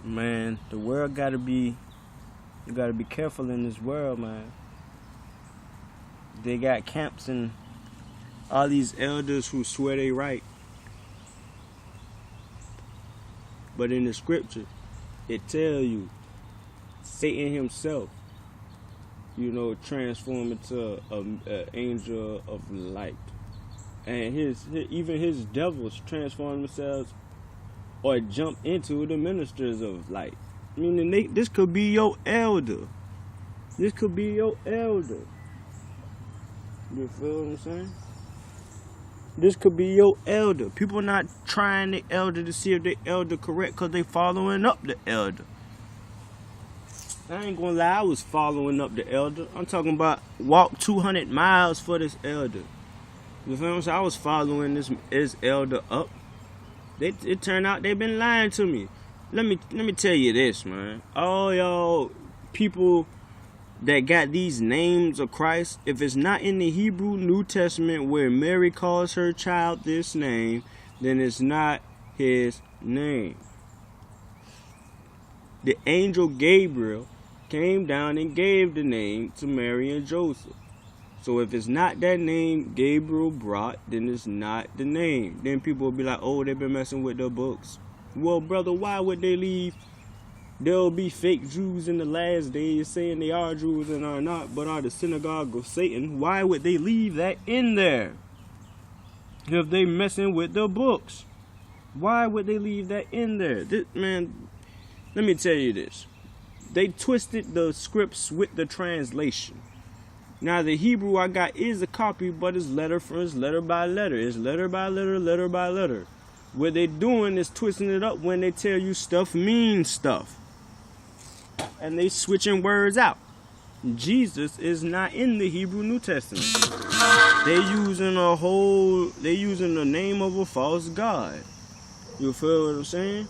Man, the world you gotta be careful in this world, man. They got camps and all these elders who swear they right. But in the scripture, it tell you, Satan himself, transform into an angel of light. And even his devils transform themselves or jump into the ministers of light. Meaning this could be your elder. This could be your elder. You feel what I'm saying? This could be your elder. People not trying the elder to see if they elder correct because they following up the elder. I ain't gonna lie, I was following up the elder. I'm talking about walk 200 miles for this elder. You feel what I'm saying? I was following this elder up. It turned out they been lying to me. Let me tell you this, man. All y'all people that got these names of Christ, if it's not in the Hebrew New Testament where Mary calls her child this name, then it's not his name. The angel Gabriel came down and gave the name to Mary and Joseph. So if it's not that name Gabriel brought, then it's not the name. Then people will be like, oh, they've been messing with their books. Well, brother, why would they leave? There'll be fake Jews in the last days saying they are Jews and are not, but are the synagogue of Satan. Why would they leave that in there? If they messing with the books. Why would they leave that in there? Man, let me tell you this. They twisted the scripts with the translation. Now, the Hebrew I got is a copy, but it's letter by letter. It's letter by letter, letter by letter. What they doing is twisting it up when they tell you stuff means stuff. And they switching words out. Jesus is not in the Hebrew New Testament. They using the name of a false god. You feel what I'm saying?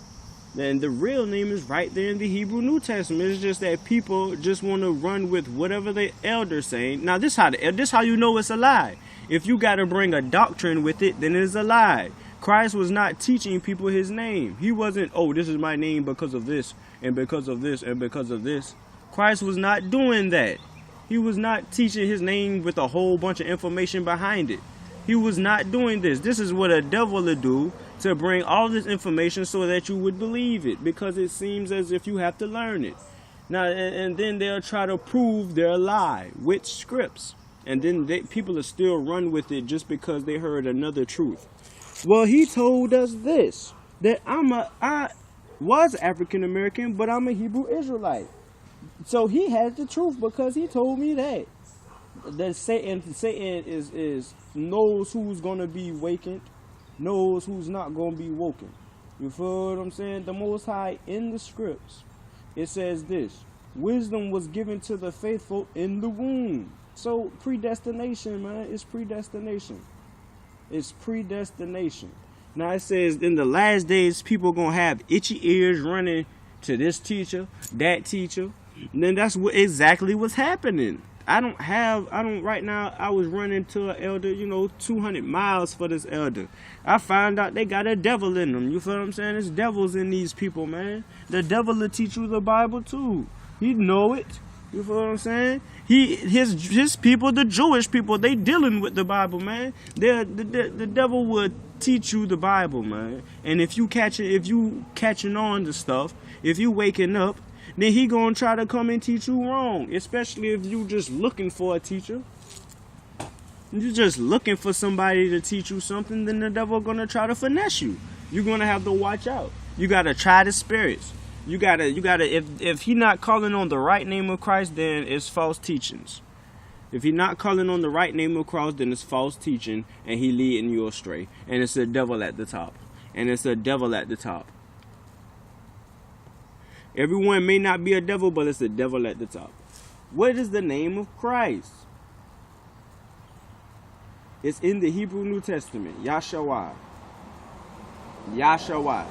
And the real name is right there in the Hebrew New Testament. It's just that people just want to run with whatever the elder's saying. Now, this how you know it's a lie. If you got to bring a doctrine with it, then it's a lie. Christ was not teaching people his name. He wasn't, oh, this is my name because of this, and because of this, and because of this. Christ was not doing that. He was not teaching his name with a whole bunch of information behind it. He was not doing this. This is what a devil would do, to bring all this information so that you would believe it, because it seems as if you have to learn it. Now, and then they'll try to prove their lie with scripts. And then people will still run with it just because they heard another truth. Well, he told us this, that I was African American, but I'm a Hebrew Israelite. So he had the truth because he told me that. That Satan is knows who's gonna be wakened, knows who's not gonna be woken. You feel what I'm saying? The Most High in the scripts, it says this: wisdom was given to the faithful in the womb. So predestination, man, it's predestination. It's predestination. Now it says in the last days, people gonna have itchy ears running to this teacher, that teacher. And then that's exactly what's happening. Right now, I was running to an elder, 200 miles for this elder. I found out they got a devil in them. You feel what I'm saying? There's devils in these people, man. The devil will teach you the Bible too. He know it. You feel what I'm saying? His people, the Jewish people, they dealing with the Bible, man. The devil would teach you the Bible, man. And if you catching on to stuff, if you waking up, then he gonna try to come and teach you wrong. Especially if you just looking for a teacher. You're just looking for somebody to teach you something, then the devil gonna try to finesse you. You're gonna have to watch out. You gotta try the spirits. You gotta if he not calling on the right name of Christ, then it's false teachings. If he not calling on the right name of Christ, then it's false teaching, and he leading you astray. And it's a devil at the top. And it's a devil at the top. Everyone may not be a devil, but it's a devil at the top. What is the name of Christ? It's in the Hebrew New Testament. Yahshua. Yahshua.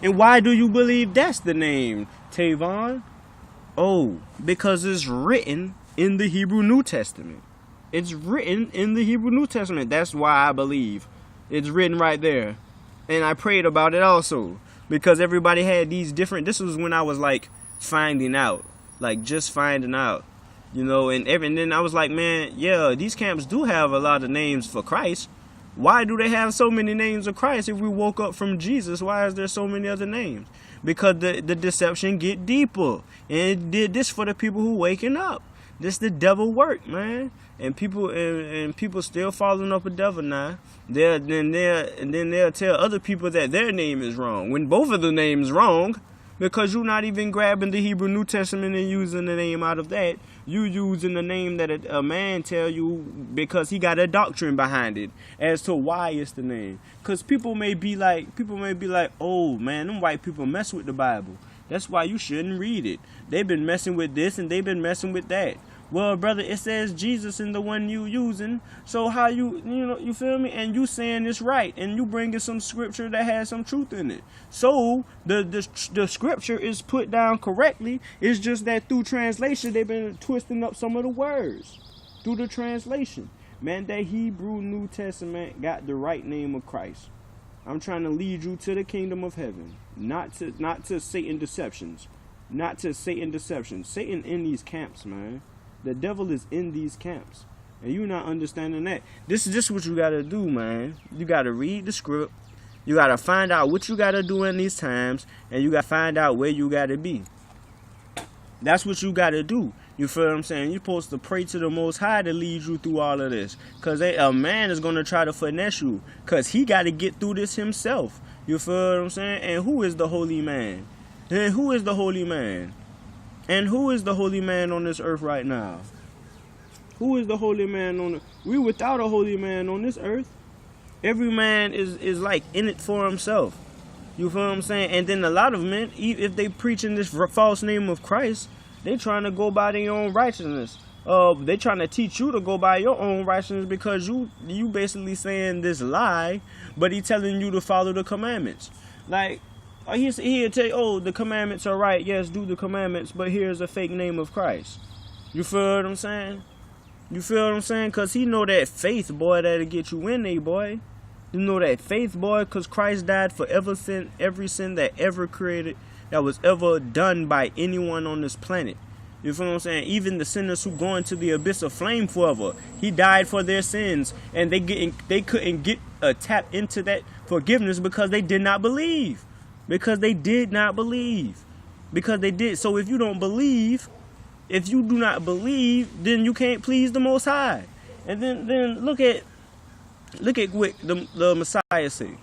And why do you believe that's the name, Tavon? Oh, because it's written in the Hebrew New Testament. It's written in the Hebrew New Testament. That's why I believe. It's written right there. And I prayed about it also. because everybody had these different. This was when I was like finding out, like just finding out, you know, and then I was like, man, yeah, these camps do have a lot of names for Christ. Why do they have so many names of Christ? If we woke up from Jesus, why is there so many other names? Because the deception get deeper, and it did this for the people who waking up. This the devil work, man, and people still following up a devil now. Then they'll tell other people that their name is wrong when both of the names wrong, because you're not even grabbing the Hebrew New Testament and using the name out of that. You using the name that a man tell you because he got a doctrine behind it as to why it's the name. Because people may be like, oh man, them white people mess with the Bible. That's why you shouldn't read it. They've been messing with this and they've been messing with that. Well, brother, it says Jesus in the one you using. So how you feel me? And you saying it's right, and you bringing some scripture that has some truth in it. So the scripture is put down correctly. It's just that through translation they've been twisting up some of the words through the translation. Man, that Hebrew New Testament got the right name of Christ. I'm trying to lead you to the kingdom of heaven, not to Satan deceptions, Satan in these camps, man. The devil is in these camps, and you're not understanding that. This is just what you gotta do, man. You gotta read the script. You gotta find out what you gotta do in these times, and you gotta find out where you gotta be. That's what you gotta do. You feel what I'm saying? You're supposed to pray to the Most High to lead you through all of this, cause a man is gonna try to finesse you, cause he gotta get through this himself. You feel what I'm saying? And who is the holy man? And who is the holy man? And who is the holy man on this earth right now? Who is the holy man on it? We without a holy man on this earth. Every man is like in it for himself. You feel what I'm saying? And then a lot of men, if they preaching this false name of Christ, they trying to go by their own righteousness. They trying to teach you to go by your own righteousness because you basically saying this lie, but he telling you to follow the commandments. Like, he'll tell you, oh, the commandments are right. Yes, do the commandments, but here's a fake name of Christ. You feel what I'm saying? You feel what I'm saying? Because he know that faith, boy, that'll get you in there, boy. You know that faith, boy, because Christ died for every sin that ever created, that was ever done by anyone on this planet. You feel what I'm saying? Even the sinners who go into the abyss of flame forever, he died for their sins, and they couldn't get a tap into that forgiveness because they did not believe. Because they did not believe. Because they did. So if you don't believe, if you do not believe, then you can't please the Most High. And then look at what the Messiah said.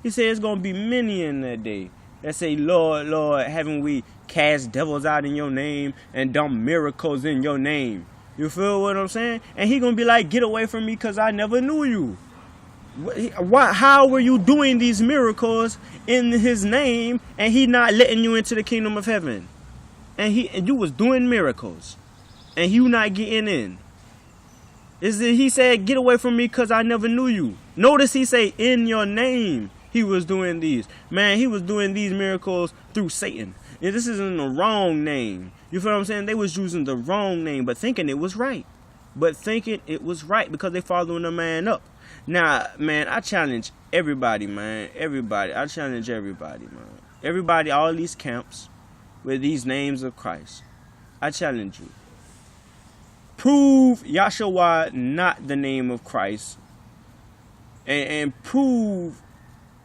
He said it's going to be many in that day that say, Lord, Lord, haven't we cast devils out in your name and done miracles in your name? You feel what I'm saying? And he going to be like, get away from me because I never knew you. How were you doing these miracles in his name and he not letting you into the kingdom of heaven? And you was doing miracles and you not getting in. He said, get away from me because I never knew you. Notice he say, in your name he was doing these. Man, he was doing these miracles through Satan. And this isn't the wrong name. You feel what I'm saying? They was using the wrong name, but thinking it was right. Because they following the man up. Now, man, I challenge everybody, man. I challenge everybody, man. Everybody, all these camps with these names of Christ. I challenge you. Prove Yahshua not the name of Christ. And prove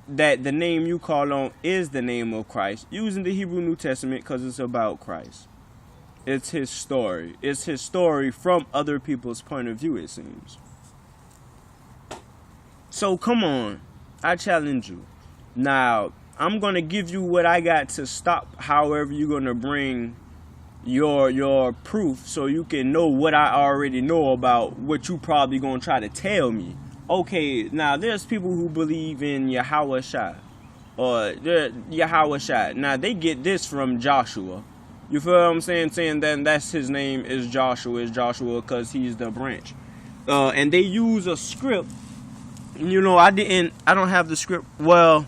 that the name you call on is the name of Christ. Using the Hebrew New Testament because it's about Christ. It's his story. It's his story from other people's point of view, it seems. So come on, I challenge you. Now, I'm going to give you what I got to stop however you're going to bring your proof so you can know what I already know about what you probably going to try to tell me. Okay, now there's people who believe in Yahweh Shai or Yahweh Shai. Now they get this from Joshua. You feel what I'm saying? Saying that that's his name is Joshua because he's the branch. And they use a script. You know, I don't have the script. Well,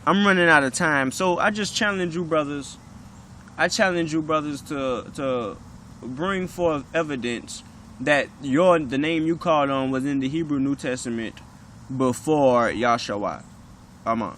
I'm running out of time. So I just challenge you brothers. To bring forth evidence that the name you called on was in the Hebrew New Testament before Yahshua. Amen.